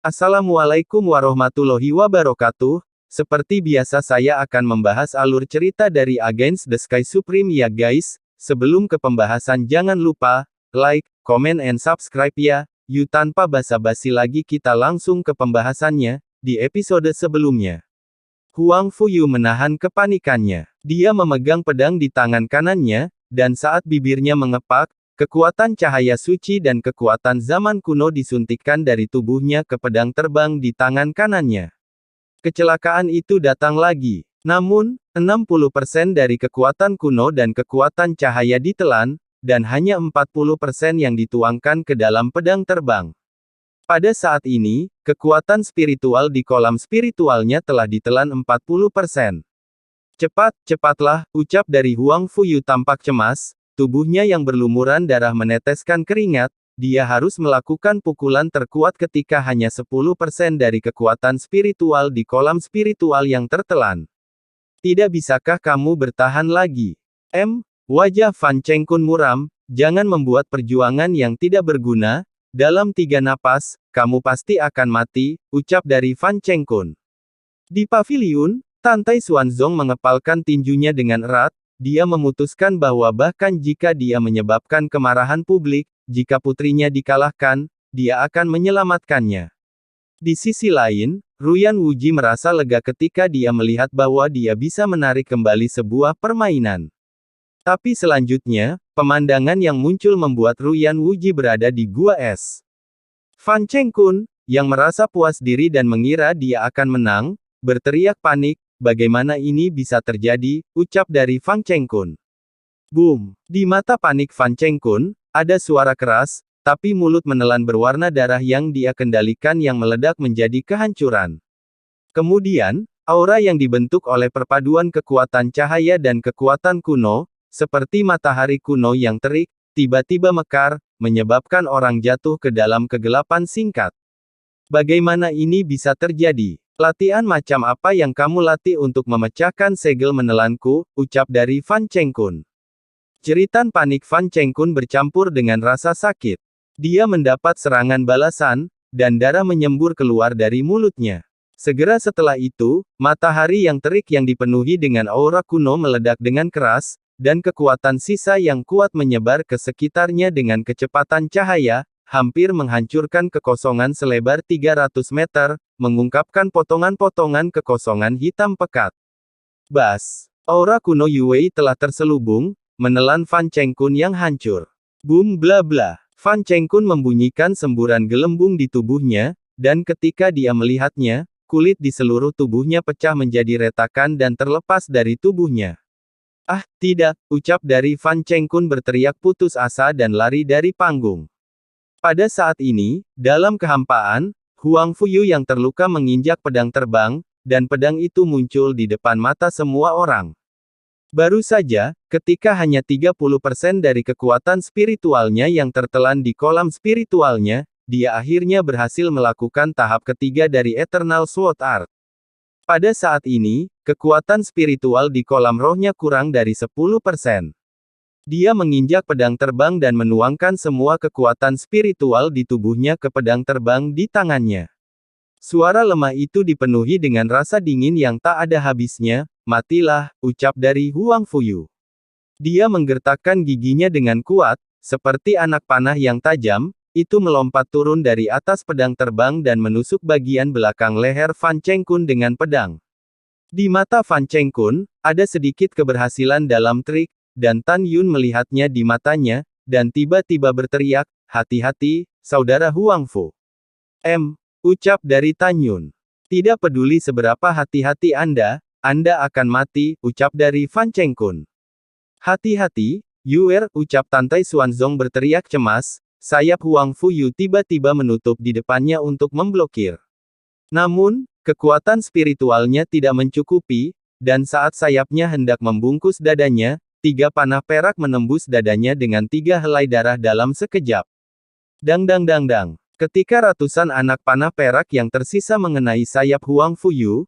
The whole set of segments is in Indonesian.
Assalamualaikum warahmatullahi wabarakatuh. Seperti biasa saya akan membahas alur cerita dari Against the Sky Supreme ya guys. Sebelum ke pembahasan jangan lupa, like, comment and subscribe ya. Yuk tanpa basa-basi lagi kita langsung ke pembahasannya, di episode sebelumnya. Huang Fuyu menahan kepanikannya. Dia memegang pedang di tangan kanannya, dan saat bibirnya mengepak, kekuatan cahaya suci dan kekuatan zaman kuno disuntikkan dari tubuhnya ke pedang terbang di tangan kanannya. Kecelakaan itu datang lagi. Namun, 60% dari kekuatan kuno dan kekuatan cahaya ditelan, dan hanya 40% yang dituangkan ke dalam pedang terbang. Pada saat ini, kekuatan spiritual di kolam spiritualnya telah ditelan 40%. Cepatlah, ucap dari Huang Fuyu tampak cemas. Tubuhnya yang berlumuran darah meneteskan keringat, dia harus melakukan pukulan terkuat ketika hanya 10% dari kekuatan spiritual di kolam spiritual yang tertelan. Tidak bisakah kamu bertahan lagi? Wajah Fan Chengkun muram, jangan membuat perjuangan yang tidak berguna, dalam 3 napas, kamu pasti akan mati, ucap dari Fan Chengkun. Di paviliun, Tantai Xuanzong mengepalkan tinjunya dengan erat. Dia memutuskan bahwa bahkan jika dia menyebabkan kemarahan publik, jika putrinya dikalahkan, dia akan menyelamatkannya. Di sisi lain, Ruyan Wuji merasa lega ketika dia melihat bahwa dia bisa menarik kembali sebuah permainan. Tapi selanjutnya, pemandangan yang muncul membuat Ruyan Wuji berada di gua es. Fan Chengkun, yang merasa puas diri dan mengira dia akan menang, berteriak panik. Bagaimana ini bisa terjadi, ucap dari Fan Chengkun. Boom! Di mata panik Fan Chengkun, ada suara keras, tapi mulut menelan berwarna darah yang dia kendalikan yang meledak menjadi kehancuran. Kemudian, aura yang dibentuk oleh perpaduan kekuatan cahaya dan kekuatan kuno, seperti matahari kuno yang terik, tiba-tiba mekar, menyebabkan orang jatuh ke dalam kegelapan singkat. Bagaimana ini bisa terjadi? Latihan macam apa yang kamu latih untuk memecahkan segel menelanku, ucap dari Fan Chengkun. Jeritan panik Fan Chengkun bercampur dengan rasa sakit. Dia mendapat serangan balasan, dan darah menyembur keluar dari mulutnya. Segera setelah itu, matahari yang terik yang dipenuhi dengan aura kuno meledak dengan keras, dan kekuatan sisa yang kuat menyebar ke sekitarnya dengan kecepatan cahaya, hampir menghancurkan kekosongan selebar 300 meter, mengungkapkan potongan-potongan kekosongan hitam pekat. Bas! Aura kuno Yue telah terselubung, menelan Fan Chengkun yang hancur. Boom bla bla. Fan Chengkun membunyikan semburan gelembung di tubuhnya, dan ketika dia melihatnya, kulit di seluruh tubuhnya pecah menjadi retakan dan terlepas dari tubuhnya. Ah, tidak, ucap dari Fan Chengkun berteriak putus asa dan lari dari panggung. Pada saat ini, dalam kehampaan, Huang Fuyu yang terluka menginjak pedang terbang, dan pedang itu muncul di depan mata semua orang. Baru saja, ketika hanya 30% dari kekuatan spiritualnya yang tertelan di kolam spiritualnya, dia akhirnya berhasil melakukan tahap ketiga dari Eternal Sword Art. Pada saat ini, kekuatan spiritual di kolam rohnya kurang dari 10%. Dia menginjak pedang terbang dan menuangkan semua kekuatan spiritual di tubuhnya ke pedang terbang di tangannya. Suara lemah itu dipenuhi dengan rasa dingin yang tak ada habisnya. Matilah, ucap dari Huang Fuyu. Dia menggertakkan giginya dengan kuat, seperti anak panah yang tajam, itu melompat turun dari atas pedang terbang dan menusuk bagian belakang leher Fan Chengkun dengan pedang. Di mata Fan Chengkun, ada sedikit keberhasilan dalam trik, dan Tan Yun melihatnya di matanya, dan tiba-tiba berteriak, hati-hati, saudara Huang Fu. Ucap dari Tan Yun. Tidak peduli seberapa hati-hati Anda akan mati, ucap dari Fan Chengkun. Hati-hati, Yuer, ucap Tantai Xuanzong berteriak cemas, sayap Huang Fuyu tiba-tiba menutup di depannya untuk memblokir. Namun, kekuatan spiritualnya tidak mencukupi, dan saat sayapnya hendak membungkus dadanya, 3 panah perak menembus dadanya dengan 3 helai darah dalam sekejap. Dang dang dang dang. Ketika ratusan anak panah perak yang tersisa mengenai sayap Huang Fuyu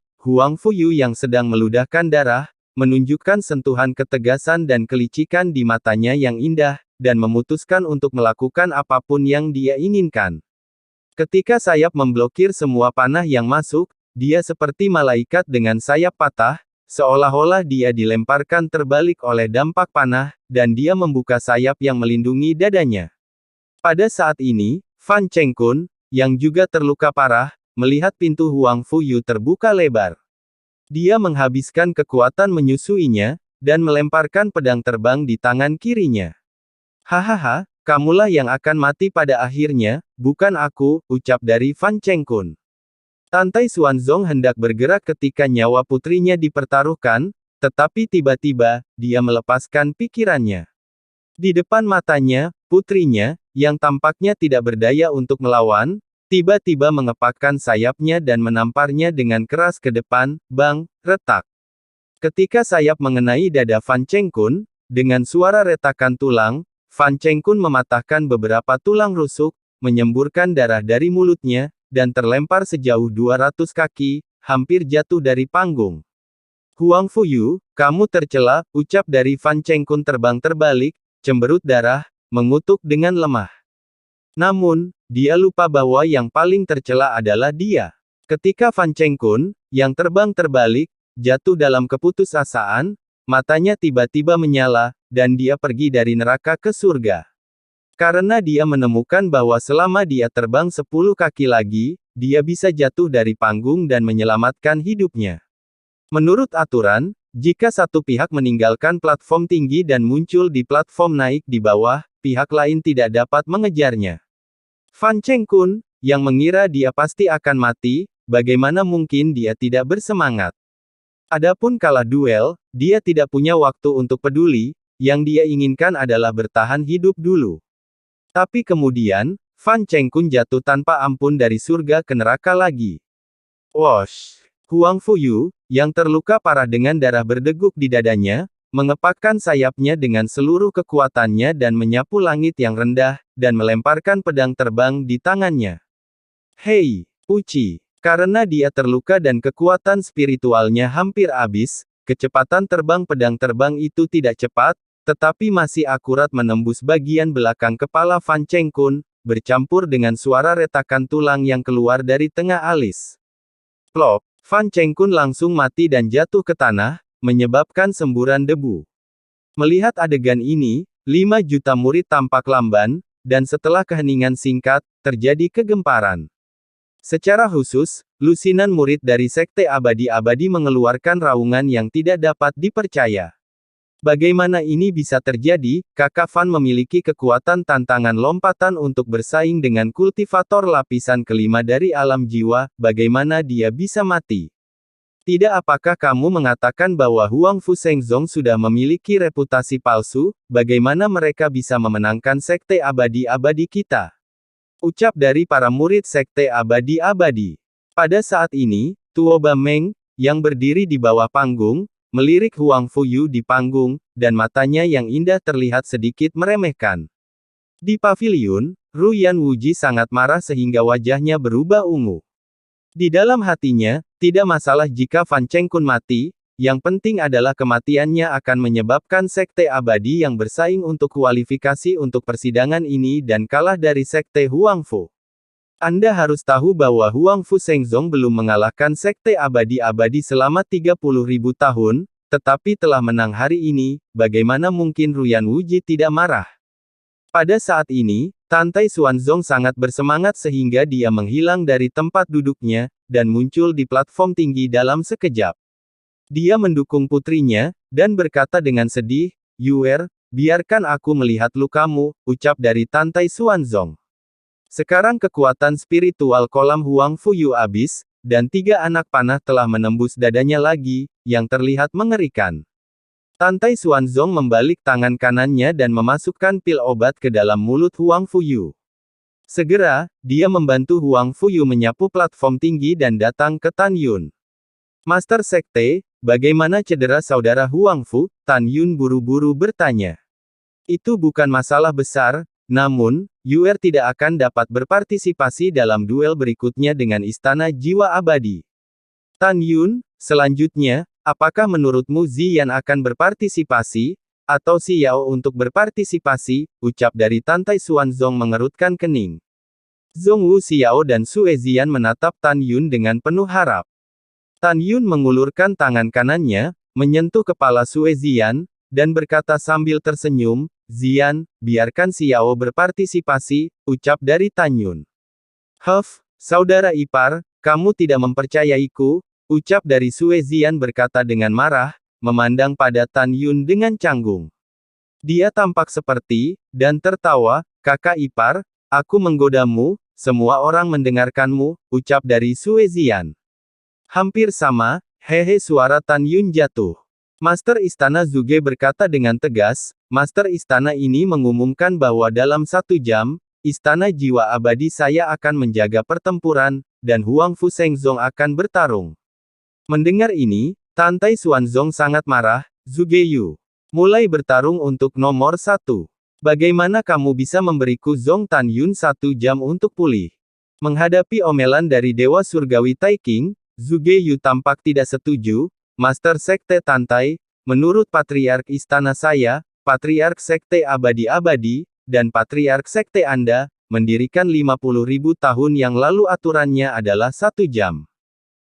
yang sedang meludahkan darah, menunjukkan sentuhan ketegasan dan kelicikan di matanya yang indah, dan memutuskan untuk melakukan apapun yang dia inginkan. Ketika sayap memblokir semua panah yang masuk, dia seperti malaikat dengan sayap patah, seolah-olah dia dilemparkan terbalik oleh dampak panah, dan dia membuka sayap yang melindungi dadanya. Pada saat ini, Fan Chengkun, yang juga terluka parah, melihat pintu Huang Fuyu terbuka lebar. Dia menghabiskan kekuatan menyusuinya, dan melemparkan pedang terbang di tangan kirinya. Hahaha, kamulah yang akan mati pada akhirnya, bukan aku, ucap dari Fan Chengkun. Tantai Xuanzong hendak bergerak ketika nyawa putrinya dipertaruhkan, tetapi tiba-tiba, dia melepaskan pikirannya. Di depan matanya, putrinya, yang tampaknya tidak berdaya untuk melawan, tiba-tiba mengepakkan sayapnya dan menamparnya dengan keras ke depan, bang, retak. Ketika sayap mengenai dada Fan Chengkun, dengan suara retakan tulang, Fan Chengkun mematahkan beberapa tulang rusuk, menyemburkan darah dari mulutnya, dan terlempar sejauh 200 kaki, hampir jatuh dari panggung. Huang Fuyu, kamu tercela, ucap dari Fan Chengkun terbang terbalik, cemberut darah, mengutuk dengan lemah. Namun, dia lupa bahwa yang paling tercela adalah dia. Ketika Fan Chengkun, yang terbang terbalik, jatuh dalam keputusasaan, matanya tiba-tiba menyala, dan dia pergi dari neraka ke surga. Karena dia menemukan bahwa selama dia terbang 10 kaki lagi, dia bisa jatuh dari panggung dan menyelamatkan hidupnya. Menurut aturan, jika satu pihak meninggalkan platform tinggi dan muncul di platform naik di bawah, pihak lain tidak dapat mengejarnya. Fan Chengkun, yang mengira dia pasti akan mati, bagaimana mungkin dia tidak bersemangat? Adapun kalah duel, dia tidak punya waktu untuk peduli, yang dia inginkan adalah bertahan hidup dulu. Tapi kemudian, Fan Chengkun jatuh tanpa ampun dari surga ke neraka lagi. Wosh! Huang Fuyu, yang terluka parah dengan darah berdeguk di dadanya, mengepakkan sayapnya dengan seluruh kekuatannya dan menyapu langit yang rendah, dan melemparkan pedang terbang di tangannya. Hei, Uci! Karena dia terluka dan kekuatan spiritualnya hampir habis, kecepatan terbang pedang terbang itu tidak cepat, tetapi masih akurat menembus bagian belakang kepala Fan Chengkun, bercampur dengan suara retakan tulang yang keluar dari tengah alis. Plop! Fan Chengkun langsung mati dan jatuh ke tanah, menyebabkan semburan debu. Melihat adegan ini, 5 juta murid tampak lamban, dan setelah keheningan singkat, terjadi kegemparan. Secara khusus, lusinan murid dari Sekte Abadi-Abadi mengeluarkan raungan yang tidak dapat dipercaya. Bagaimana ini bisa terjadi? Kakak Fan memiliki kekuatan tantangan lompatan untuk bersaing dengan kultivator lapisan kelima dari alam jiwa, bagaimana dia bisa mati? Tidak, apakah kamu mengatakan bahwa Huang Fu Shengzong sudah memiliki reputasi palsu? Bagaimana mereka bisa memenangkan Sekte Abadi-Abadi kita? Ucap dari para murid Sekte Abadi-Abadi. Pada saat ini, Tuo Ba Meng, yang berdiri di bawah panggung, melirik Huang Fuyu di panggung, dan matanya yang indah terlihat sedikit meremehkan. Di paviliun, Ruyan Wuji sangat marah sehingga wajahnya berubah ungu. Di dalam hatinya, tidak masalah jika Fan Chengkun mati, yang penting adalah kematiannya akan menyebabkan Sekte Abadi yang bersaing untuk kualifikasi untuk persidangan ini dan kalah dari Sekte Huang Fu. Anda harus tahu bahwa Huang Fu Shengzong belum mengalahkan Sekte Abadi-Abadi selama 30.000 tahun, tetapi telah menang hari ini, bagaimana mungkin Ruyan Wuji tidak marah? Pada saat ini, Tantai Xuanzong sangat bersemangat sehingga dia menghilang dari tempat duduknya, dan muncul di platform tinggi dalam sekejap. Dia mendukung putrinya, dan berkata dengan sedih, Yuer, biarkan aku melihat lukamu, ucap dari Tantai Xuanzong. Sekarang kekuatan spiritual kolam Huang Fuyu habis, dan 3 anak panah telah menembus dadanya lagi, yang terlihat mengerikan. Tantai Xuanzong membalik tangan kanannya dan memasukkan pil obat ke dalam mulut Huang Fuyu. Segera, dia membantu Huang Fuyu menyapu platform tinggi dan datang ke Tan Yun. Master Sekte, bagaimana cedera saudara Huang Fu? Tan Yun buru-buru bertanya. Itu bukan masalah besar, namun, Yuer tidak akan dapat berpartisipasi dalam duel berikutnya dengan Istana Jiwa Abadi. Tan Yun, selanjutnya, apakah menurutmu Ziyan akan berpartisipasi, atau Si Yao untuk berpartisipasi, ucap dari Tantai Xuanzong mengerutkan kening. Zhong Wu Xiao dan Sue Zian menatap Tan Yun dengan penuh harap. Tan Yun mengulurkan tangan kanannya, menyentuh kepala Sue Zian, dan berkata sambil tersenyum, "Zian, biarkan Xiao berpartisipasi," ucap dari Tan Yun. "Huff, saudara ipar, kamu tidak mempercayaiku," ucap dari Sue Zian berkata dengan marah, memandang pada Tan Yun dengan canggung. Dia tampak seperti, dan tertawa, "Kakak ipar, aku menggodamu, semua orang mendengarkanmu," ucap dari Sue Zian. Hampir sama, hehe suara Tan Yun jatuh. Master Istana Zuge berkata dengan tegas, Master Istana ini mengumumkan bahwa dalam 1 jam, Istana Jiwa Abadi saya akan menjaga pertempuran, dan Huang Fu Shengzong akan bertarung. Mendengar ini, Tantai Xuanzong sangat marah, Zuge Yu. Mulai bertarung untuk nomor 1. Bagaimana kamu bisa memberiku Zong Tan Yun 1 jam untuk pulih? Menghadapi omelan dari Dewa Surgawi Taiking, Zuge Yu tampak tidak setuju. Master Sekte Tantai, menurut Patriark Istana saya, Patriark Sekte Abadi-Abadi, dan Patriark Sekte Anda, mendirikan 50.000 tahun yang lalu aturannya adalah 1 jam.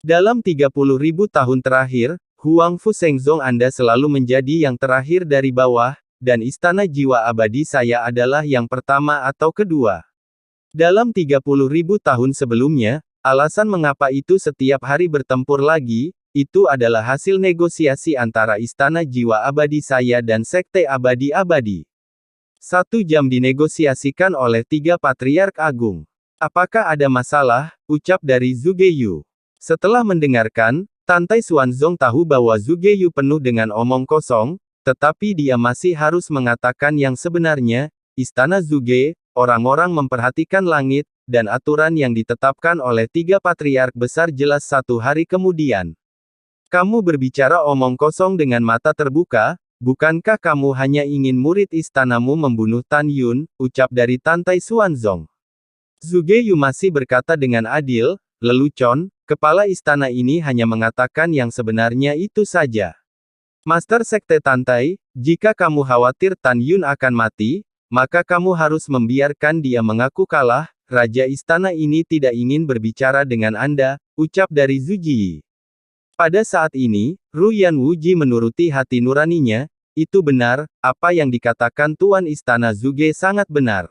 Dalam 30.000 tahun terakhir, Huang Fu Shengzong Anda selalu menjadi yang terakhir dari bawah, dan Istana Jiwa Abadi saya adalah yang pertama atau kedua. Dalam 30.000 tahun sebelumnya, alasan mengapa itu setiap hari bertempur lagi, itu adalah hasil negosiasi antara Istana Jiwa Abadi saya dan Sekte Abadi-Abadi. 1 jam dinegosiasikan oleh 3 Patriark Agung. Apakah ada masalah? Ucap dari Zuge Yu. Setelah mendengarkan, Tantai Xuanzong tahu bahwa Zuge Yu penuh dengan omong kosong, tetapi dia masih harus mengatakan yang sebenarnya. Istana Zuge, orang-orang memperhatikan langit, dan aturan yang ditetapkan oleh 3 Patriark besar jelas 1 hari kemudian. Kamu berbicara omong kosong dengan mata terbuka, bukankah kamu hanya ingin murid istanamu membunuh Tan Yun, ucap dari Tantai Xuanzong. Zuge Yu masih berkata dengan adil, lelucon, kepala istana ini hanya mengatakan yang sebenarnya itu saja. Master Sekte Tantai, jika kamu khawatir Tan Yun akan mati, maka kamu harus membiarkan dia mengaku kalah, Raja Istana ini tidak ingin berbicara dengan Anda, ucap dari Zhu Ji. Pada saat ini, Ruyan Wuji menuruti hati nuraninya, itu benar, apa yang dikatakan Tuan Istana Zuge sangat benar.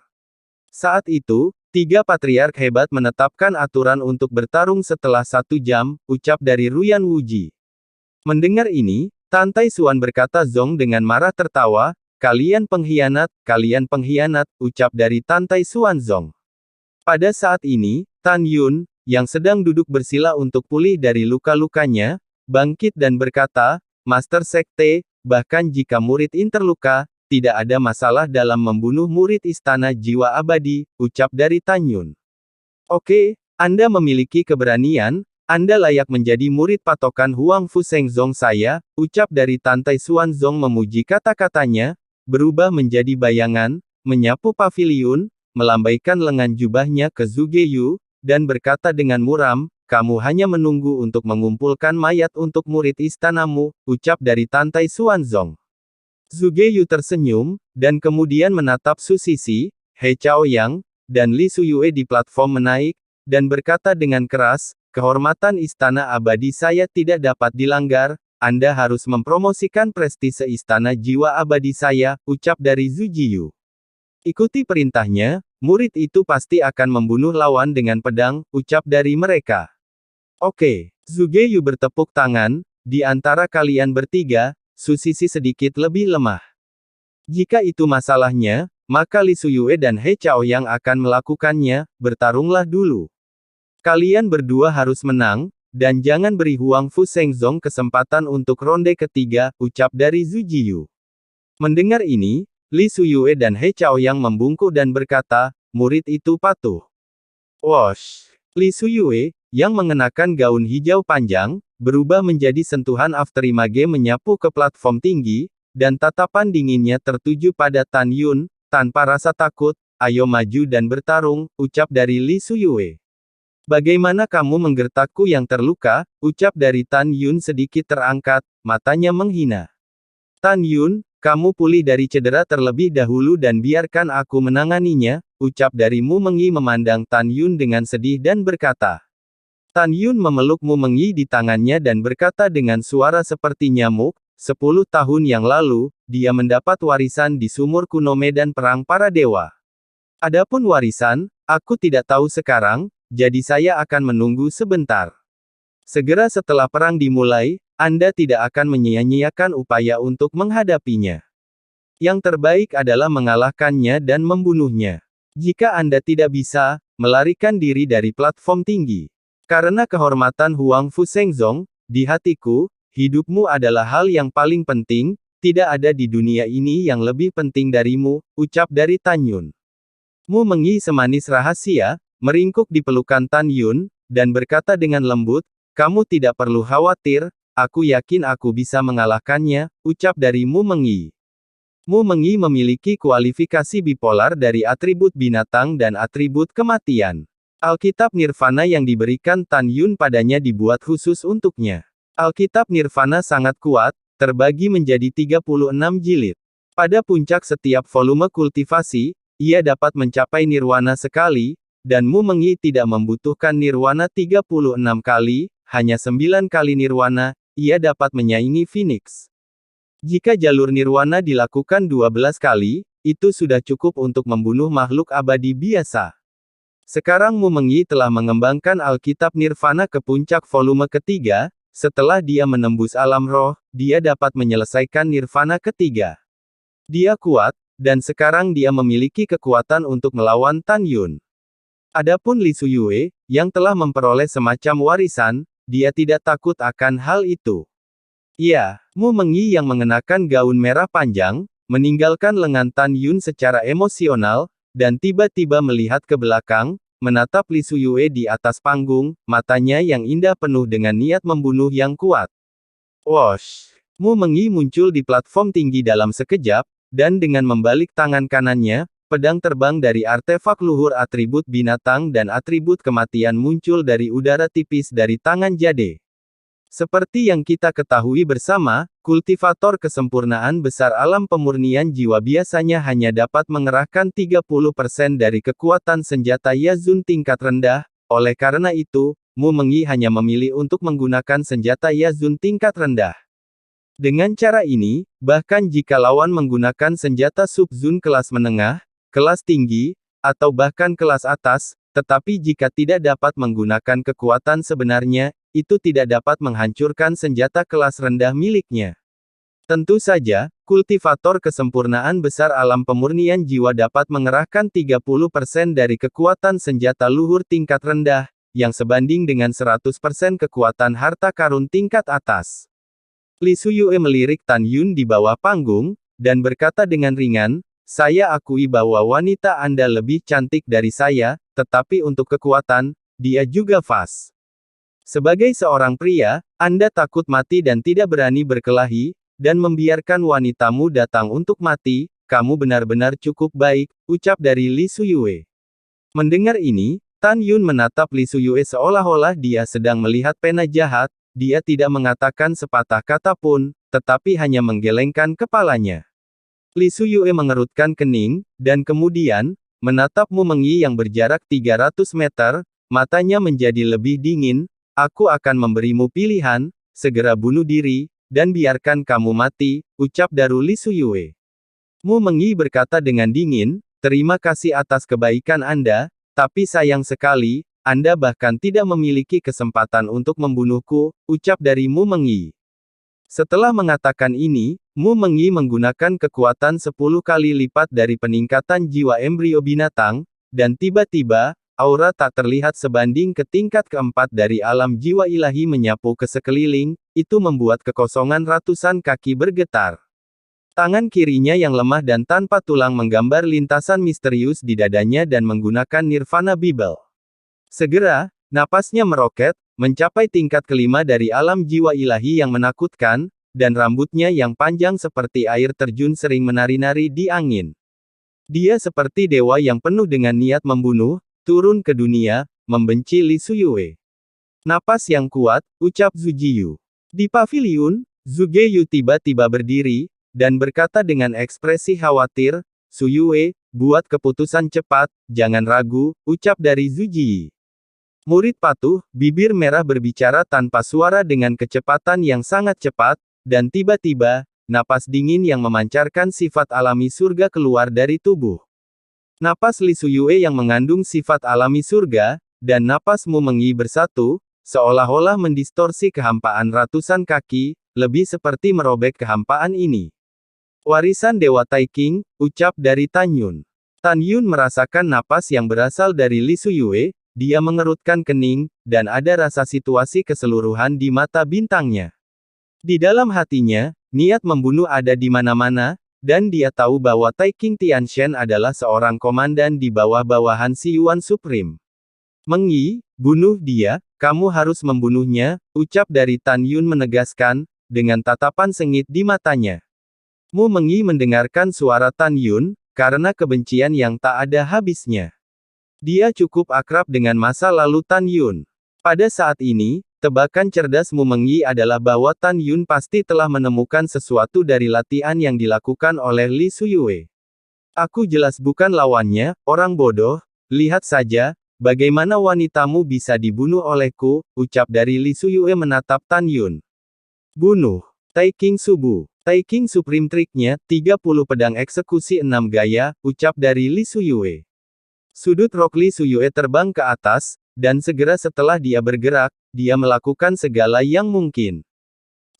Saat itu, 3 Patriark hebat menetapkan aturan untuk bertarung setelah 1 jam, ucap dari Ruyan Wuji. Mendengar ini, Tantai Xuan berkata Zong dengan marah tertawa, kalian pengkhianat, ucap dari Tantai Xuanzong. Pada saat ini, Tan Yun, yang sedang duduk bersila untuk pulih dari luka-lukanya, bangkit dan berkata, Master Sekte, bahkan jika murid terluka, tidak ada masalah dalam membunuh murid Istana Jiwa Abadi, ucap dari Tan Yun. Oke, Anda memiliki keberanian, Anda layak menjadi murid patokan Huang Fu Shengzong saya, ucap dari Tantai Xuanzong memuji kata-katanya, berubah menjadi bayangan, menyapu paviliun, melambaikan lengan jubahnya ke Zuge Yu, dan berkata dengan muram, kamu hanya menunggu untuk mengumpulkan mayat untuk murid istanamu, ucap dari Tantai Xuanzong. Zuge Yu tersenyum, dan kemudian menatap Su Sisi, He Chaoyang, dan Li Suyue di platform menaik, dan berkata dengan keras, kehormatan Istana Abadi saya tidak dapat dilanggar, Anda harus mempromosikan prestise Istana Jiwa Abadi saya, ucap dari Zhu Jiyu. Ikuti perintahnya, murid itu pasti akan membunuh lawan dengan pedang, ucap dari mereka. Oke, Zuge Yu bertepuk tangan, di antara kalian bertiga, Su Sisi sedikit lebih lemah. Jika itu masalahnya, maka Li Suyue dan He Chaoyang akan melakukannya, bertarunglah dulu. Kalian berdua harus menang, dan jangan beri Huang Fu Shengzong kesempatan untuk ronde ketiga, ucap dari Zhu Jiyu. Mendengar ini, Li Suyue dan He Chaoyang membungkuk dan berkata, murid itu patuh. Wosh! Li Suyue, yang mengenakan gaun hijau panjang, berubah menjadi sentuhan afterimage menyapu ke platform tinggi, dan tatapan dinginnya tertuju pada Tan Yun, tanpa rasa takut, ayo maju dan bertarung, ucap dari Li Suyue. Bagaimana kamu menggertakku yang terluka, ucap dari Tan Yun sedikit terangkat, matanya menghina. Tan Yun, kamu pulih dari cedera terlebih dahulu dan biarkan aku menanganinya, ucap dari Mu Mengyi memandang Tan Yun dengan sedih dan berkata. Tan Yun memeluk Mu Mengyi di tangannya dan berkata dengan suara seperti nyamuk, 10 tahun yang lalu, dia mendapat warisan di sumur kuno medan perang para dewa. Adapun warisan, aku tidak tahu sekarang, jadi saya akan menunggu sebentar. Segera setelah perang dimulai, Anda tidak akan menyia-nyiakan upaya untuk menghadapinya. Yang terbaik adalah mengalahkannya dan membunuhnya. Jika Anda tidak bisa, melarikan diri dari platform tinggi. Karena kehormatan Huang Fu Shengzong, di hatiku, hidupmu adalah hal yang paling penting, tidak ada di dunia ini yang lebih penting darimu, ucap dari Tan Yun. Mu Mengyi semanis rahasia, meringkuk di pelukan Tan Yun, dan berkata dengan lembut, kamu tidak perlu khawatir, aku yakin aku bisa mengalahkannya, ucap dari Mu Mengyi. Mu Mengyi memiliki kualifikasi bipolar dari atribut binatang dan atribut kematian. Alkitab Nirvana yang diberikan Tan Yun padanya dibuat khusus untuknya. Alkitab Nirvana sangat kuat, terbagi menjadi 36 jilid. Pada puncak setiap volume kultivasi, ia dapat mencapai nirwana sekali, dan Mu Mengyi tidak membutuhkan nirwana 36 kali, hanya 9 kali nirwana, ia dapat menyaingi Phoenix. Jika jalur nirwana dilakukan 12 kali, itu sudah cukup untuk membunuh makhluk abadi biasa. Sekarang Mu Mengyi telah mengembangkan Alkitab Nirvana ke puncak volume ketiga, setelah dia menembus alam roh, dia dapat menyelesaikan Nirvana ketiga. Dia kuat, dan sekarang dia memiliki kekuatan untuk melawan Tan Yun. Adapun Li Suyue, yang telah memperoleh semacam warisan, dia tidak takut akan hal itu. Ya, Mu Mengyi yang mengenakan gaun merah panjang, meninggalkan lengan Tan Yun secara emosional, dan tiba-tiba melihat ke belakang, menatap Li Suyue di atas panggung, matanya yang indah penuh dengan niat membunuh yang kuat. Wosh! Mu Mengyi muncul di platform tinggi dalam sekejap, dan dengan membalik tangan kanannya, pedang terbang dari artefak luhur atribut binatang dan atribut kematian muncul dari udara tipis dari tangan Jade. Seperti yang kita ketahui bersama, kultivator kesempurnaan besar alam pemurnian jiwa biasanya hanya dapat mengerahkan 30% dari kekuatan senjata Yazun tingkat rendah, oleh karena itu, Mu Mengyi hanya memilih untuk menggunakan senjata Yazun tingkat rendah. Dengan cara ini, bahkan jika lawan menggunakan senjata Sub-Zun kelas menengah, kelas tinggi, atau bahkan kelas atas, tetapi jika tidak dapat menggunakan kekuatan sebenarnya, itu tidak dapat menghancurkan senjata kelas rendah miliknya. Tentu saja, kultivator kesempurnaan besar alam pemurnian jiwa dapat mengerahkan 30% dari kekuatan senjata luhur tingkat rendah, yang sebanding dengan 100% kekuatan harta karun tingkat atas. Li Suyue melirik Tan Yun di bawah panggung, dan berkata dengan ringan, saya akui bahwa wanita Anda lebih cantik dari saya, tetapi untuk kekuatan, dia juga fas. Sebagai seorang pria, Anda takut mati dan tidak berani berkelahi, dan membiarkan wanitamu datang untuk mati, kamu benar-benar cukup baik, ucap dari Li Suyue. Mendengar ini, Tan Yun menatap Li Suyue seolah-olah dia sedang melihat pena jahat, dia tidak mengatakan sepatah kata pun, tetapi hanya menggelengkan kepalanya. Li Suyue mengerutkan kening, dan kemudian, menatap Mu Mengyi yang berjarak 300 meter, matanya menjadi lebih dingin, aku akan memberimu pilihan, segera bunuh diri, dan biarkan kamu mati, ucap daru Li Suyue. Mu Mengyi berkata dengan dingin, terima kasih atas kebaikan Anda, tapi sayang sekali, Anda bahkan tidak memiliki kesempatan untuk membunuhku, ucap dari Mu Mengyi. Setelah mengatakan ini, Mu Mengyi menggunakan kekuatan 10 kali lipat dari peningkatan jiwa embrio binatang, dan tiba-tiba, aura tak terlihat sebanding ke tingkat keempat dari alam jiwa ilahi menyapu ke sekeliling, itu membuat kekosongan ratusan kaki bergetar. Tangan kirinya yang lemah dan tanpa tulang menggambar lintasan misterius di dadanya dan menggunakan Nirvana Bible. Segera, napasnya meroket, mencapai tingkat kelima dari alam jiwa ilahi yang menakutkan, dan rambutnya yang panjang seperti air terjun sering menari-nari di angin. Dia seperti dewa yang penuh dengan niat membunuh, turun ke dunia, membenci Li Suyue. Napas yang kuat, ucap Zhu Jiyu. Di paviliun, Zhu Geyu tiba-tiba berdiri, dan berkata dengan ekspresi khawatir, Suyue, buat keputusan cepat, jangan ragu, ucap dari Zuji. Murid patuh, bibir merah berbicara tanpa suara dengan kecepatan yang sangat cepat, dan tiba-tiba, napas dingin yang memancarkan sifat alami surga keluar dari tubuh. Napas Li Suyue yang mengandung sifat alami surga, dan napas Mu Mengyi bersatu, seolah-olah mendistorsi kehampaan ratusan kaki, lebih seperti merobek kehampaan ini. Warisan Dewa Taiking, ucap dari Tan Yun. Tan Yun merasakan napas yang berasal dari Li Suyue, dia mengerutkan kening, dan ada rasa situasi keseluruhan di mata bintangnya. Di dalam hatinya, niat membunuh ada di mana-mana, dan dia tahu bahwa Taiking Tianshan adalah seorang komandan di bawah-bawahan Si Yuan Supreme. Mengyi, bunuh dia, kamu harus membunuhnya, ucap dari Tan Yun menegaskan, dengan tatapan sengit di matanya. Mu Mengyi mendengarkan suara Tan Yun, karena kebencian yang tak ada habisnya. Dia cukup akrab dengan masa lalu Tan Yun. Pada saat ini, tebakan cerdas Mu Mengyi adalah bahwa Tan Yun pasti telah menemukan sesuatu dari latihan yang dilakukan oleh Li Suyue. Aku jelas bukan lawannya, orang bodoh, lihat saja, bagaimana wanitamu bisa dibunuh olehku, ucap dari Li Suyue menatap Tan Yun. Bunuh. Taiking Subu. Taiking Supreme Trick-nya, 30 pedang eksekusi 6 gaya, ucap dari Li Suyue. Sudut rok Li Suyue terbang ke atas, dan segera setelah dia bergerak, dia melakukan segala yang mungkin.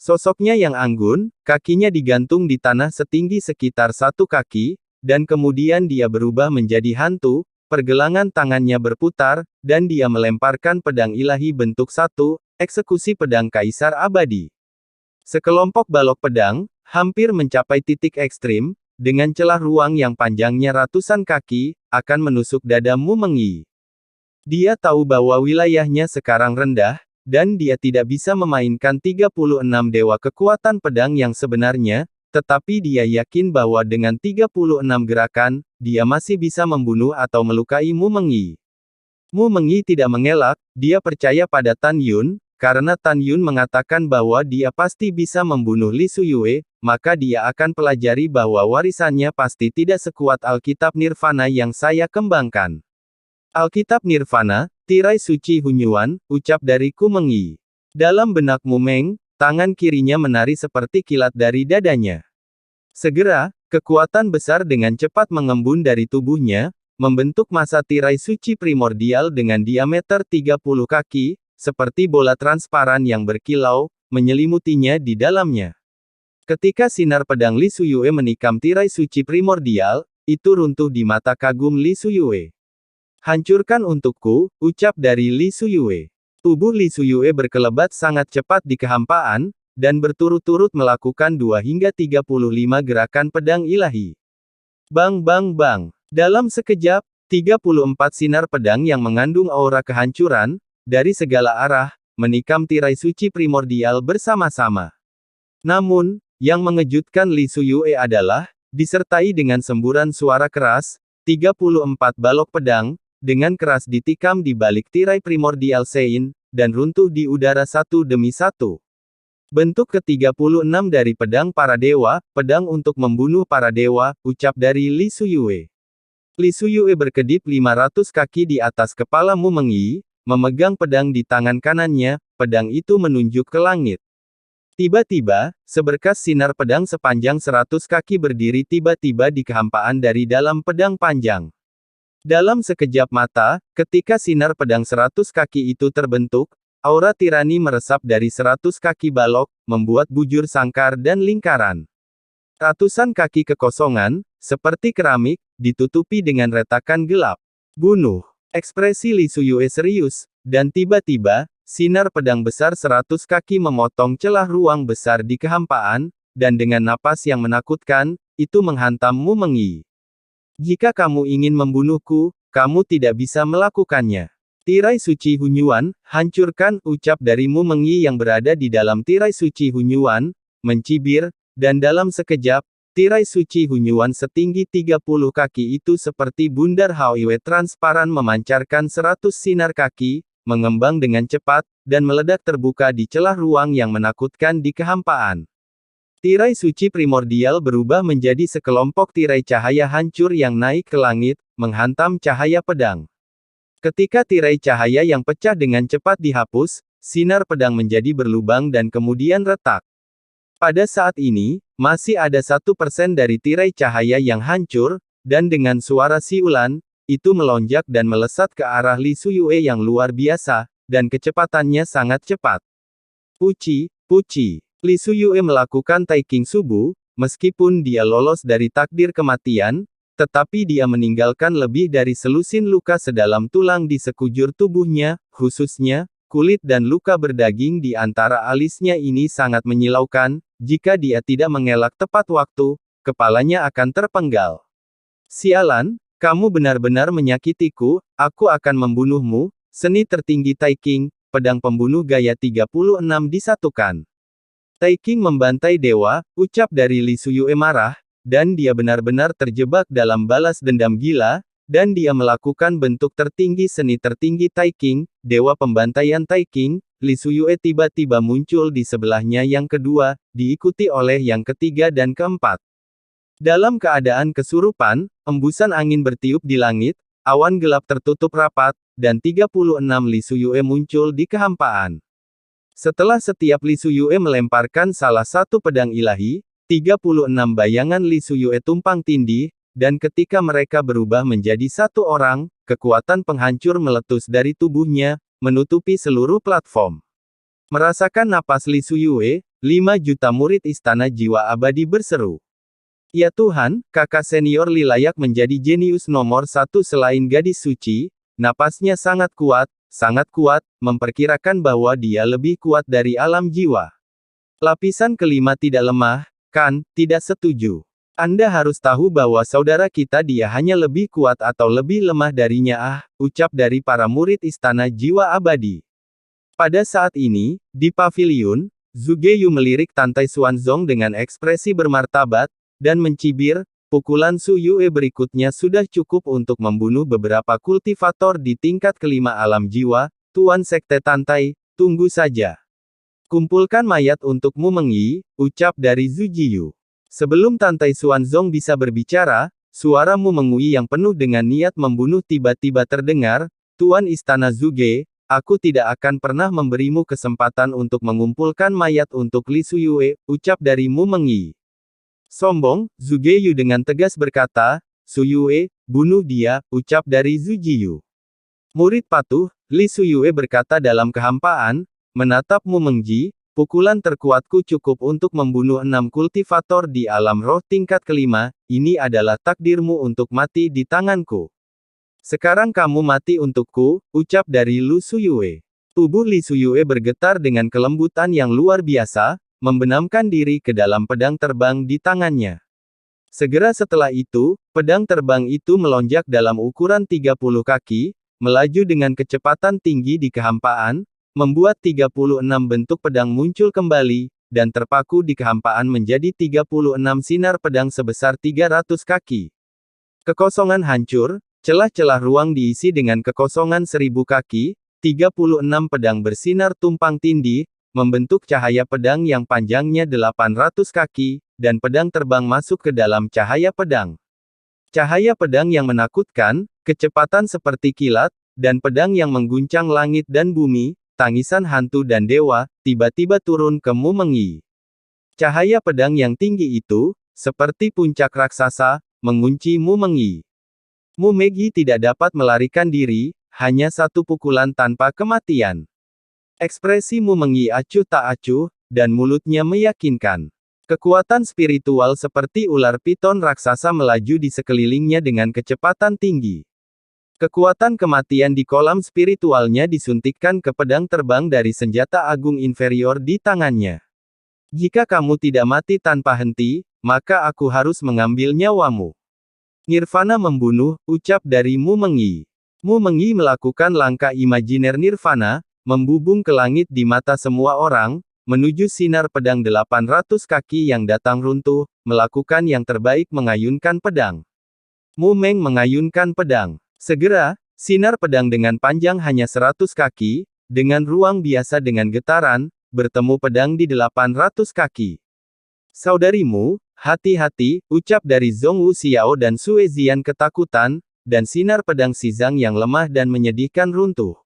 Sosoknya yang anggun, kakinya digantung di tanah setinggi sekitar 1 kaki, dan kemudian dia berubah menjadi hantu, pergelangan tangannya berputar, dan dia melemparkan pedang ilahi bentuk 1, eksekusi pedang kaisar abadi. Sekelompok balok pedang, hampir mencapai titik ekstrim, dengan celah ruang yang panjangnya ratusan kaki, akan menusuk dada Mu Mengyi. Dia tahu bahwa wilayahnya sekarang rendah, dan dia tidak bisa memainkan 36 dewa kekuatan pedang yang sebenarnya, tetapi dia yakin bahwa dengan 36 gerakan, dia masih bisa membunuh atau melukai Mu Mengyi. Mu Mengyi tidak mengelak, dia percaya pada Tan Yun, karena Tan Yun mengatakan bahwa dia pasti bisa membunuh Li Suyue, maka dia akan pelajari bahwa warisannya pasti tidak sekuat Alkitab Nirvana yang saya kembangkan. Alkitab Nirvana, tirai suci Hunyuan, ucap dari Ku Mengyi. Dalam benak Mu Meng, tangan kirinya menari seperti kilat dari dadanya. Segera, kekuatan besar dengan cepat mengembun dari tubuhnya, membentuk massa tirai suci primordial dengan diameter 30 kaki, seperti bola transparan yang berkilau, menyelimutinya di dalamnya. Ketika sinar pedang Li Suyue menikam tirai suci primordial, itu runtuh di mata kagum Li Suyue. Hancurkan untukku, ucap dari Li Suyue. Tubuh Li Suyue berkelebat sangat cepat di kehampaan, dan berturut-turut melakukan 2 hingga 35 gerakan pedang ilahi. Bang bang bang. Dalam sekejap, 34 sinar pedang yang mengandung aura kehancuran, dari segala arah, menikam tirai suci primordial bersama-sama. Namun, yang mengejutkan Li Suyue adalah, disertai dengan semburan suara keras, 34 balok pedang, dengan keras ditikam di balik tirai primordial Sein, dan runtuh di udara satu demi satu. Bentuk ke-36 dari pedang para dewa, pedang untuk membunuh para dewa, ucap dari Li Suyue. Li Suyue berkedip 500 kaki di atas kepala Mu Mengyi, memegang pedang di tangan kanannya, pedang itu menunjuk ke langit. Tiba-tiba, seberkas sinar pedang sepanjang 100 kaki berdiri tiba-tiba di kehampaan dari dalam pedang panjang. Dalam sekejap mata, ketika sinar pedang 100 kaki itu terbentuk, aura tirani meresap dari 100 kaki balok, membuat bujur sangkar dan lingkaran. Ratusan kaki kekosongan, seperti keramik, ditutupi dengan retakan gelap. Bunuh. Ekspresi Li Suyue serius, dan tiba-tiba, sinar pedang besar 100 kaki memotong celah ruang besar di kehampaan, dan dengan napas yang menakutkan, itu menghantam Mu Mengyi. Jika kamu ingin membunuhku, kamu tidak bisa melakukannya. Tirai suci Hunyuan, hancurkan, ucap dari Mu Mengyi yang berada di dalam tirai suci Hunyuan, mencibir, dan dalam sekejap, tirai suci Hunyuan setinggi 30 kaki itu seperti bundar Haoiwe transparan memancarkan 100 sinar kaki, mengembang dengan cepat, dan meledak terbuka di celah ruang yang menakutkan di kehampaan. Tirai suci primordial berubah menjadi sekelompok tirai cahaya hancur yang naik ke langit, menghantam cahaya pedang. Ketika tirai cahaya yang pecah dengan cepat dihapus, sinar pedang menjadi berlubang dan kemudian retak. Pada saat ini, masih ada 1% dari tirai cahaya yang hancur, dan dengan suara siulan, itu melonjak dan melesat ke arah Li Suyue yang luar biasa, dan kecepatannya sangat cepat. Puci, puci. Li Suyue melakukan Taiking Subu, meskipun dia lolos dari takdir kematian, tetapi dia meninggalkan lebih dari selusin luka sedalam tulang di sekujur tubuhnya, khususnya, kulit dan luka berdaging di antara alisnya ini sangat menyilaukan, jika dia tidak mengelak tepat waktu, kepalanya akan terpenggal. Sialan, kamu benar-benar menyakitiku, aku akan membunuhmu, seni tertinggi Taiking, pedang pembunuh gaya 36 disatukan. Taiking membantai dewa, ucap dari Li Suyue marah, dan dia benar-benar terjebak dalam balas dendam gila, dan dia melakukan bentuk tertinggi seni tertinggi Taiking, dewa pembantaian Taiking. Li Suyue tiba-tiba muncul di sebelahnya yang kedua, diikuti oleh yang ketiga dan keempat. Dalam keadaan kesurupan, embusan angin bertiup di langit, awan gelap tertutup rapat, dan 36 Li Suyue muncul di kehampaan. Setelah setiap Li Suyue melemparkan salah satu pedang ilahi, 36 bayangan Li Suyue tumpang tindih, dan ketika mereka berubah menjadi satu orang, kekuatan penghancur meletus dari tubuhnya, menutupi seluruh platform. Merasakan napas Li Suyue, 5 juta murid Istana Jiwa Abadi berseru. Ya Tuhan, kakak senior Li layak menjadi jenius nomor satu selain gadis suci, napasnya sangat kuat, memperkirakan bahwa dia lebih kuat dari alam jiwa. Lapisan kelima tidak lemah, kan, tidak setuju. Anda harus tahu bahwa saudara kita dia hanya lebih kuat atau lebih lemah darinya ucap dari para murid Istana Jiwa Abadi. Pada saat ini, di paviliun, Zhuge Yu melirik Tantai Xuanzong dengan ekspresi bermartabat, dan mencibir, pukulan Su Yue berikutnya sudah cukup untuk membunuh beberapa kultivator di tingkat kelima alam jiwa, Tuan Sekte Tantai, tunggu saja. Kumpulkan mayat untuk Mu Mengyi, ucap dari Zhu Jiyu. Sebelum Tantai Xuanzong bisa berbicara, suara Mu Mengyi yang penuh dengan niat membunuh tiba-tiba terdengar, Tuan Istana Zhuge, aku tidak akan pernah memberimu kesempatan untuk mengumpulkan mayat untuk Li Suyue, ucap dari Mu Mengyi. Sombong, Zhuge Yu dengan tegas berkata, Suyue, bunuh dia, ucap dari Zhu Jiyu. Murid patuh, Li Suyue berkata dalam kehampaan, menatap Mu Mengyi, pukulan terkuatku cukup untuk membunuh 6 kultivator di alam roh tingkat kelima, ini adalah takdirmu untuk mati di tanganku. Sekarang kamu mati untukku, ucap dari Lu Suyue. Tubuh Li Suyue bergetar dengan kelembutan yang luar biasa, membenamkan diri ke dalam pedang terbang di tangannya. Segera setelah itu, pedang terbang itu melonjak dalam ukuran 30 kaki, melaju dengan kecepatan tinggi di kehampaan, membuat 36 bentuk pedang muncul kembali, dan terpaku di kehampaan menjadi 36 sinar pedang sebesar 300 kaki. Kekosongan hancur, celah-celah ruang diisi dengan kekosongan 1000 kaki, 36 pedang bersinar tumpang tindih, membentuk cahaya pedang yang panjangnya 800 kaki, dan pedang terbang masuk ke dalam cahaya pedang. Cahaya pedang yang menakutkan, kecepatan seperti kilat, dan pedang yang mengguncang langit dan bumi, tangisan hantu dan dewa, tiba-tiba turun ke Mu Mengyi. Cahaya pedang yang tinggi itu, seperti puncak raksasa, mengunci Mu Mengyi. Mu Mengyi tidak dapat melarikan diri, hanya satu pukulan tanpa kematian. Ekspresi Mu Mengyi acuh tak acuh, dan mulutnya meyakinkan. Kekuatan spiritual seperti ular piton raksasa melaju di sekelilingnya dengan kecepatan tinggi. Kekuatan kematian di kolam spiritualnya disuntikkan ke pedang terbang dari senjata agung inferior di tangannya. Jika kamu tidak mati tanpa henti, maka aku harus mengambil nyawamu. Nirvana membunuh, ucap dari Mu Mengyi. Mu Mengyi melakukan langkah imajiner Nirvana, membubung ke langit di mata semua orang, menuju sinar pedang 800 kaki yang datang runtuh, melakukan yang terbaik mengayunkan pedang. Mu Meng mengayunkan pedang. Segera, sinar pedang dengan panjang hanya 100 kaki, dengan ruang biasa dengan getaran, bertemu pedang di 800 kaki. Saudarimu, hati-hati, ucap dari Zhong Wuxiao dan Sue Zian ketakutan, dan sinar pedang Xizang yang lemah dan menyedihkan runtuh.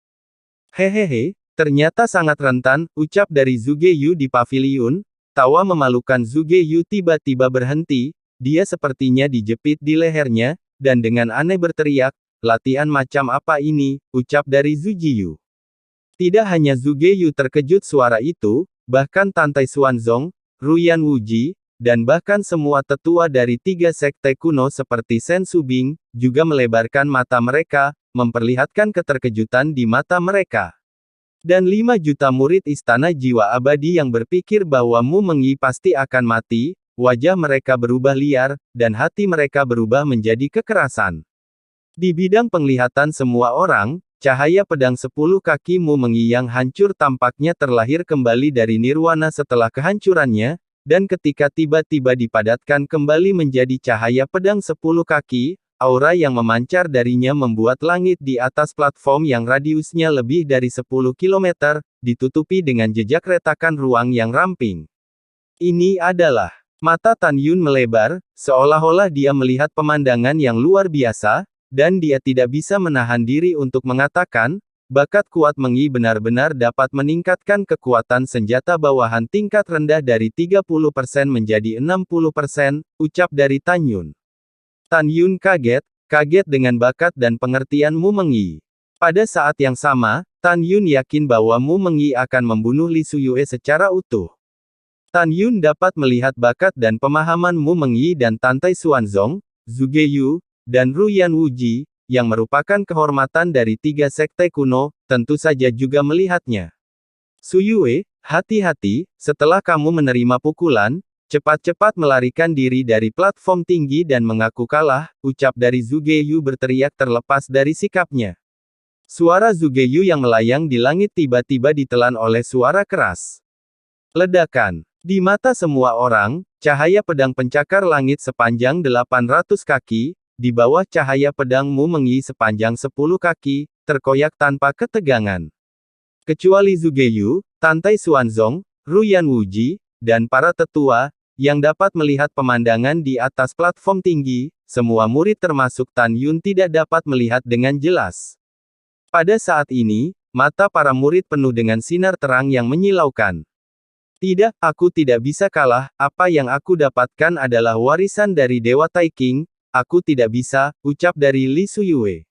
Hehehe, ternyata sangat rentan, ucap dari Zhuge Yu di paviliun. Tawa memalukan Zhuge Yu tiba-tiba berhenti, dia sepertinya dijepit di lehernya, dan dengan aneh berteriak, latihan macam apa ini, ucap dari Zhuge Yu. Tidak hanya Zhuge Yu terkejut suara itu, bahkan Tantai Xuanzong, Ruyan Wuji, dan bahkan semua tetua dari 3 sekte kuno seperti Shen Subing, juga melebarkan mata mereka, memperlihatkan keterkejutan di mata mereka. Dan 5 juta murid Istana Jiwa Abadi yang berpikir bahwa Mu Mengyi pasti akan mati, wajah mereka berubah liar, dan hati mereka berubah menjadi kekerasan. Di bidang penglihatan semua orang, cahaya pedang 10 kaki Mu Mengyi yang hancur tampaknya terlahir kembali dari nirwana setelah kehancurannya, dan ketika tiba-tiba dipadatkan kembali menjadi cahaya pedang 10 kaki, aura yang memancar darinya membuat langit di atas platform yang radiusnya lebih dari 10 km, ditutupi dengan jejak retakan ruang yang ramping. Ini adalah. Mata Tan Yun melebar, seolah-olah dia melihat pemandangan yang luar biasa, dan dia tidak bisa menahan diri untuk mengatakan, bakat kuat Mengyi benar-benar dapat meningkatkan kekuatan senjata bawahan tingkat rendah dari 30% menjadi 60%, ucap dari Tan Yun. Tan Yun kaget dengan bakat dan pengertian Mu Mengyi. Pada saat yang sama, Tan Yun yakin bahwa Mu Mengyi akan membunuh Li Suyue secara utuh. Tan Yun dapat melihat bakat dan pemahaman Mu Mengyi dan Tantai Xuanzong, Zhuge Yu, dan Ruyan Wuji, yang merupakan kehormatan dari 3 sekte kuno, tentu saja juga melihatnya. Suyue, hati-hati, setelah kamu menerima pukulan, cepat-cepat melarikan diri dari platform tinggi dan mengaku kalah, ucap dari Zhuge Yu berteriak terlepas dari sikapnya. Suara Zhuge Yu yang melayang di langit tiba-tiba ditelan oleh suara keras. Ledakan. Di mata semua orang, cahaya pedang pencakar langit sepanjang 800 kaki, di bawah cahaya pedang Mu Mengyi sepanjang 10 kaki, terkoyak tanpa ketegangan. Kecuali Zhuge Yu, Tantai Xuanzong, Ruyan Wuji, dan para tetua, yang dapat melihat pemandangan di atas platform tinggi, semua murid termasuk Tan Yun tidak dapat melihat dengan jelas. Pada saat ini, mata para murid penuh dengan sinar terang yang menyilaukan. Tidak, aku tidak bisa kalah, apa yang aku dapatkan adalah warisan dari Dewa Taiking, aku tidak bisa, ucap dari Li Suyue.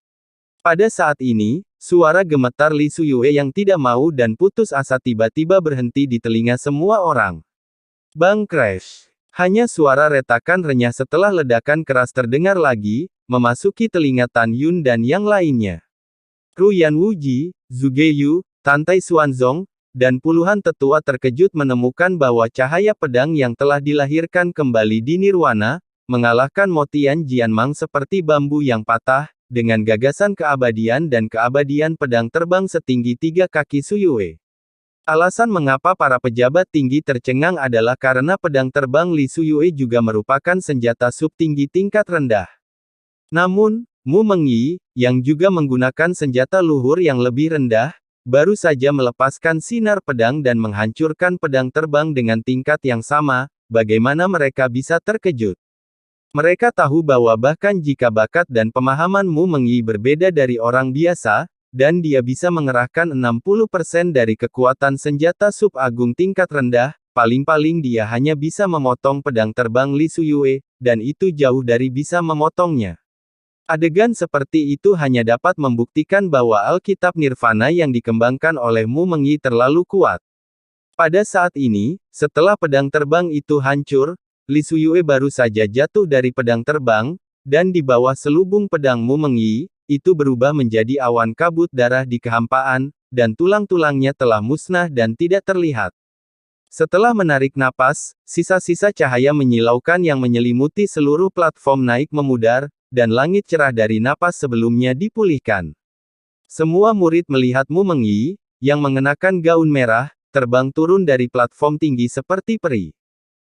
Pada saat ini, suara gemetar Li Suyue yang tidak mau dan putus asa tiba-tiba berhenti di telinga semua orang. Bang crash. Hanya suara retakan renyah setelah ledakan keras terdengar lagi, memasuki telinga Tan Yun dan yang lainnya. Ruyan Wuji, Zhuge Yu, Tantai Xuanzong, dan puluhan tetua terkejut menemukan bahwa cahaya pedang yang telah dilahirkan kembali di nirwana, mengalahkan Motian Jianmang seperti bambu yang patah, dengan gagasan keabadian dan keabadian pedang terbang setinggi 3 kaki Suyue. Alasan mengapa para pejabat tinggi tercengang adalah karena pedang terbang Li Suyue juga merupakan senjata subtinggi tingkat rendah. Namun, Mu Mengyi, yang juga menggunakan senjata luhur yang lebih rendah, baru saja melepaskan sinar pedang dan menghancurkan pedang terbang dengan tingkat yang sama, bagaimana mereka bisa terkejut? Mereka tahu bahwa bahkan jika bakat dan pemahaman Mu Mengyi berbeda dari orang biasa, dan dia bisa mengerahkan 60% dari kekuatan senjata sub-agung tingkat rendah, paling-paling dia hanya bisa memotong pedang terbang Li Suyue, dan itu jauh dari bisa memotongnya. Adegan seperti itu hanya dapat membuktikan bahwa Alkitab Nirvana yang dikembangkan oleh Mu Mengyi terlalu kuat. Pada saat ini, setelah pedang terbang itu hancur, Li Suyue baru saja jatuh dari pedang terbang, dan di bawah selubung pedang Mu Mengyi, itu berubah menjadi awan kabut darah di kehampaan, dan tulang-tulangnya telah musnah dan tidak terlihat. Setelah menarik napas, sisa-sisa cahaya menyilaukan yang menyelimuti seluruh platform naik memudar, dan langit cerah dari napas sebelumnya dipulihkan. Semua murid melihat Mu Mengyi, yang mengenakan gaun merah, terbang turun dari platform tinggi seperti peri.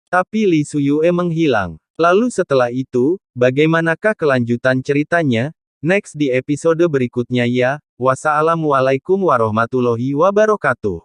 Tapi Li Suyue menghilang. Lalu setelah itu, bagaimanakah kelanjutan ceritanya? Next di episode berikutnya ya. Wassalamualaikum warahmatullahi wabarakatuh.